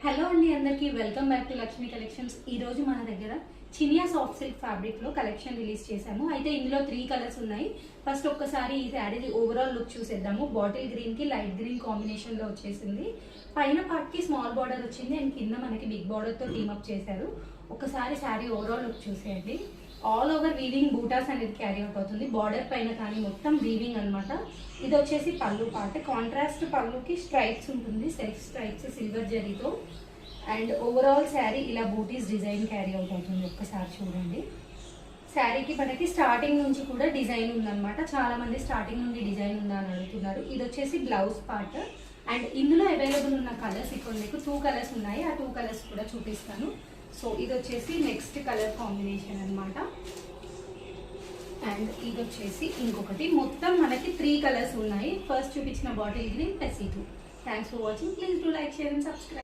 Hello అండి, అందరికీ welcome back to Lakshmi collections. ఈ రోజు మన దగ్గర చినియా సాఫ్ట్ సిల్క్ ఫ్యాబ్రిక్ లో కలెక్షన్ రిలీజ్ చేశాము. అయితే ఇందులో 3 కలర్స్ ఉన్నాయి. ఫస్ట్ ఒక్కసారి ఈ శారీ ఓవరాల్ లుక్ చూసేద్దాము. బాటిల్ గ్రీన్ కి లైట్ గ్రీన్ కాంబినేషన్ లో వచ్చేసింది. పైన పార్ట్ కి స్మాల్ బార్డర్ వచ్చింది అండ్ కింద మనకి బిగ్ బార్డర్ తో టీమప్ చేశారు. ఒకసారి శారీ ఓవరాల్ లుక్ చూసేయండి. ఆల్ ఓవర్ వీవింగ్ బూటాస్ అనేది క్యారీ అవుట్ అవుతుంది. బార్డర్ పైన కానీ మొత్తం వీవింగ్ అనమాట. ఇది వచ్చేసి పళ్ళు పార్ట్. కాంట్రాస్ట్ పళ్ళుకి స్ట్రైప్స్ ఉంటుంది, సెల్ఫ్ స్ట్రైప్స్ సిల్వర్ జరీతో. అండ్ ఓవరాల్ శారీ ఇలా బూటీస్ డిజైన్ క్యారీ అవుట్ అవుతుంది. ఒక్కసారి చూడండి. శారీకి మనకి స్టార్టింగ్ నుంచి కూడా డిజైన్ ఉందన్నమాట. చాలా మంది స్టార్టింగ్ నుండి డిజైన్ ఉందా అని అడుగుతున్నారు. ఇది వచ్చేసి బ్లౌజ్ పార్ట్. అండ్ ఇందులో అవైలబుల్ ఉన్న కలర్స్ ఇక్కడ మీకు 2 కలర్స్ ఉన్నాయి. ఆ 2 కలర్స్ కూడా చూపిస్తాను. సో ఇది వచ్చేసి నెక్స్ట్ కలర్ కాంబినేషన్ అనమాట. అండ్ ఇది వచ్చేసి ఇంకొకటి. మొత్తం మనకి 3 కలర్స్ ఉన్నాయి. ఫస్ట్ చూపించిన బాటిల్ గ్రీన్ ప్లస్ ఈ 2. Thanks for watching. Please do like, share and subscribe.